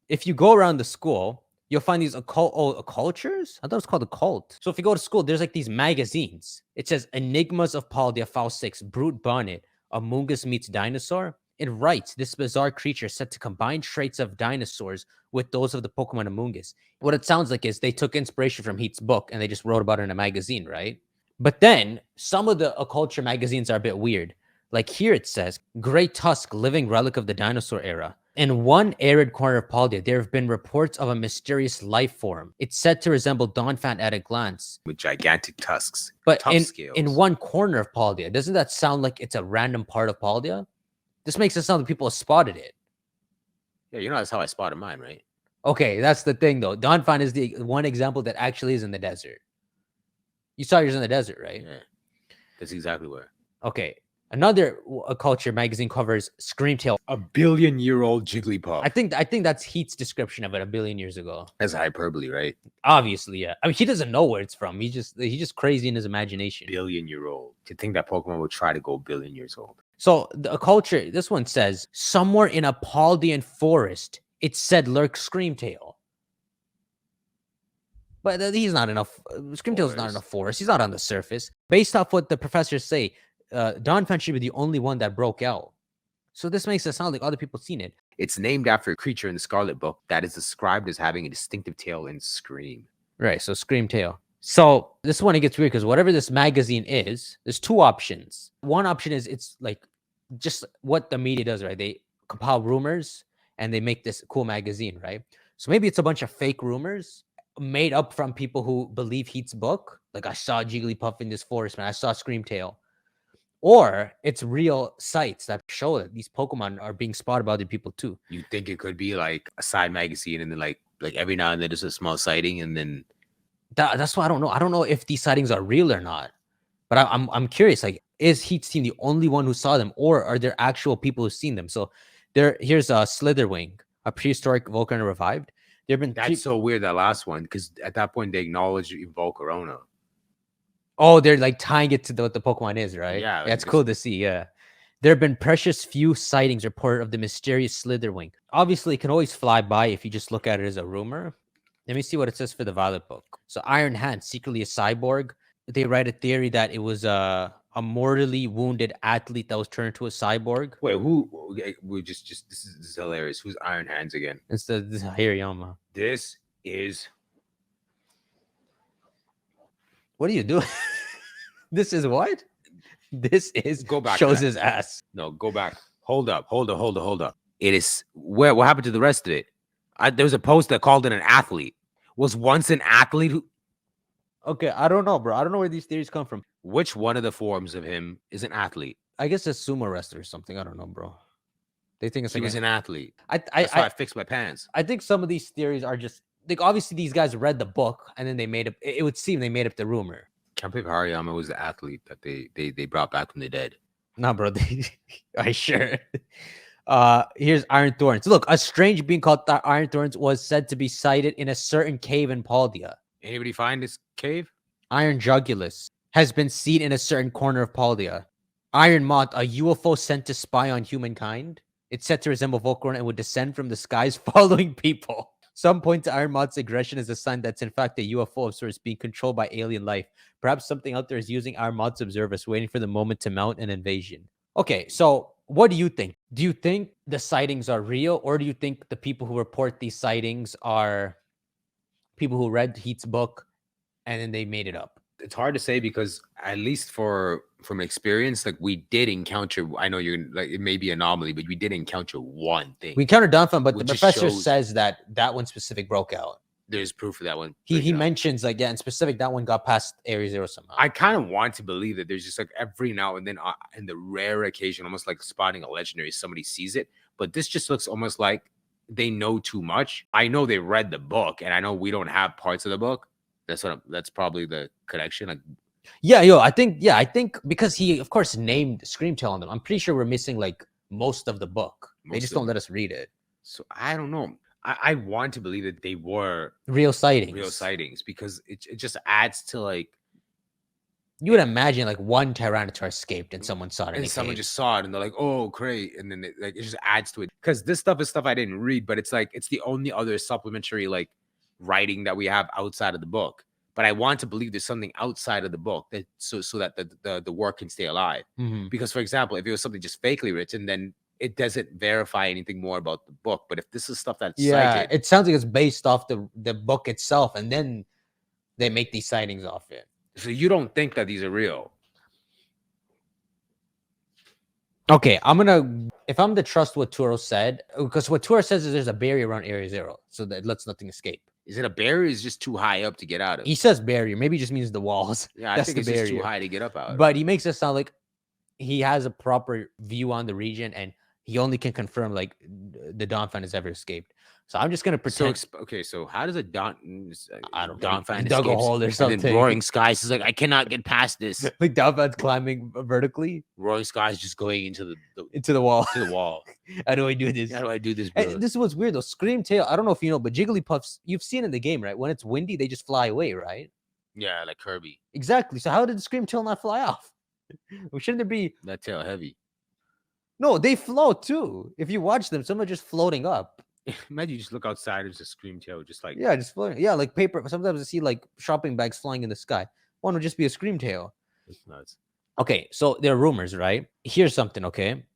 if you go around the school, you'll find these occultures. I thought it was called a cult. So if you go to school, there's like these magazines. It says Enigmas of Paldea, File 6, Brute Bonnet, Amoonguss meets Dinosaur. It writes this bizarre creature said to combine traits of dinosaurs with those of the Pokemon Amoonguss. What it sounds like is they took inspiration from Heath's book and they just wrote about it in a magazine, right? But then some of the Occulture magazines are a bit weird. Like here it says, Great Tusk, living relic of the dinosaur era. In one arid corner of Paldea, there have been reports of a mysterious life form. It's said to resemble Donphan at a glance. With gigantic tusks. But tough in scales. one corner of Paldea, doesn't that sound like it's a random part of Paldea? This makes it sound like people have spotted it. Yeah, you know that's how I spotted mine, right? Okay, that's the thing though. Donphan is the one example that actually is in the desert. You saw yours in the desert, right? Yeah, that's exactly where. Okay. Another Occulture magazine covers Screamtail. A billion-year-old Jigglypuff. I think that's Heath's description of it a billion years ago. That's hyperbole, right? Obviously, yeah. I mean, he doesn't know where it's from. He's just crazy in his imagination. Billion-year-old. To think that Pokemon would try to go billion years old. So the Occulture, this one says, somewhere in a Paldean forest, it said lurks Screamtail. But he's not enough. Screamtail's not in a forest. He's not on the surface. Based off what the professors say, Donphan should be the only one that broke out. So this makes it sound like other people seen it. It's named after a creature in the Scarlet Book that is described as having a distinctive tail and scream. Right, so Screamtail. So this one, it gets weird because whatever this magazine is, there's two options. One option is it's like just what the media does, right? They compile rumors and they make this cool magazine, right? So maybe it's a bunch of fake rumors made up from people who believe Heath's book. Like, I saw Jigglypuff in this forest, man. I saw Screamtail. Or it's real sites that show that these Pokemon are being spotted by other people too. You think it could be like a side magazine and then like every now and then there's a small sighting and then... That's why I don't know. I don't know if these sightings are real or not. But I'm curious, like, is Heath's team the only one who saw them, or are there actual people who've seen them? So here's a Slitherwing, a prehistoric Volcarona revived. That's so weird, that last one, because at that point they acknowledged Volcarona. Oh, they're like tying it to what the Pokemon is, right? Yeah. It's cool to see, yeah. There have been precious few sightings reported of the mysterious Slitherwing. Obviously, it can always fly by if you just look at it as a rumor. Let me see what it says for the Violet book. So Iron Hand, secretly a cyborg. They write a theory that it was a mortally wounded athlete that was turned to a cyborg. Wait, who? We just this is hilarious. Who's Iron Hands again? It's this Hirayama. This is... What are you doing? This is what? This is... Go back. Shows his ass. No, go back. Hold up. It is... What happened to the rest of it? There was a post that called it an athlete. Was once an athlete who... Okay, I don't know, bro. I don't know where these theories come from. Which one of the forms of him is an athlete? I guess a sumo wrestler or something. I don't know, bro. They think it's he like was an athlete. That's why I fixed my pants. I think some of these theories are just like, obviously these guys read the book and then they made up. It would seem they made up the rumor. Can't believe Hariyama was the athlete that they brought back from the dead. Nah, bro. I sure. Here's Iron Thorns. Look, a strange being called Iron Thorns was said to be sighted in a certain cave in Paldea. Anybody find this cave? Iron Jugulus has been seen in a certain corner of Paldea. Iron Moth, a UFO sent to spy on humankind. It's said to resemble Volcarona and would descend from the skies following people. Some point to Iron Moth's aggression as a sign that's in fact a UFO of sorts being controlled by alien life. Perhaps something out there is using Iron Moth's observers, waiting for the moment to mount an invasion. Okay, so what do you think? Do you think the sightings are real, or do you think the people who report these sightings are people who read Heath's book and then they made it up? It's hard to say because, at least from experience, like, we did encounter... I know you're like, it may be an anomaly, but we did encounter one thing. We encountered Donphan, but the Which just professor shows- says that one specific broke out. There's proof of that one. He mentions, like, yeah, in specific, that one got past Area 0 somehow. I kind of want to believe that there's just like every now and then, in the rare occasion, almost like spotting a legendary, somebody sees it. But this just looks almost like they know too much. I know they read the book, and I know we don't have parts of the book. That's probably the connection. Like, I think because he, of course, named Screamtail on them. I'm pretty sure we're missing like most of the book. They just don't let us read it. So I don't know. I want to believe that they were real sightings because it just adds to, like, You would imagine like one Tyranitar escaped and someone saw it in And a someone cave. just saw it and they're like, "Oh, Krae," and then like it just adds to it because this stuff is stuff I didn't read, but it's like it's the only other supplementary like writing that we have outside of the book. But I want to believe there's something outside of the book that so that the work can stay alive. Mhm. Because, for example, if it was something just fakely written, then it doesn't verify anything more about the book. But if this is stuff that's Yeah, cited, it sounds like it's based off the book itself, and then they make these sightings off it. so you don't think that these are real. Okay, if I'm to trust what Turo said, because what Turo says is there's a barrier around Area 0, so that it lets nothing escape. Is it a barrier? Is just too high up to get out of? He says barrier, maybe he just means the walls. Yeah, I That's think the it's just barrier. too high to get up out. But he makes it sound like he has a proper view on the region, and he only can confirm like the Dawn fan has ever escaped. So I'm just gonna pretend. Okay, so how does a Dawn I don't know. Dawn He fan dug a escapes, hole or and something. then Roaring Skies is like, I cannot get past this. Like Dawn fan's climbing vertically Roaring Skies just going into into the wall. to the wall. How do I do this? How do I do this, bro? And this is what's weird though. Screamtail, I don't know if you know, but Jigglypuffs, you've seen in the game, right? When it's windy, they just fly away, right? Yeah, like Kirby. Exactly. So how did the Screamtail not fly off? Shouldn't there be? That tail heavy. No, they float too. If you watch them, some are just floating up. Imagine you just look outside and it's a scream tail, just like Yeah, just floating. Yeah, like paper. Sometimes I see like shopping bags flying in the sky. One would just be a Screamtail. it's nuts. Okay, so there are rumors, right? Here's something, okay?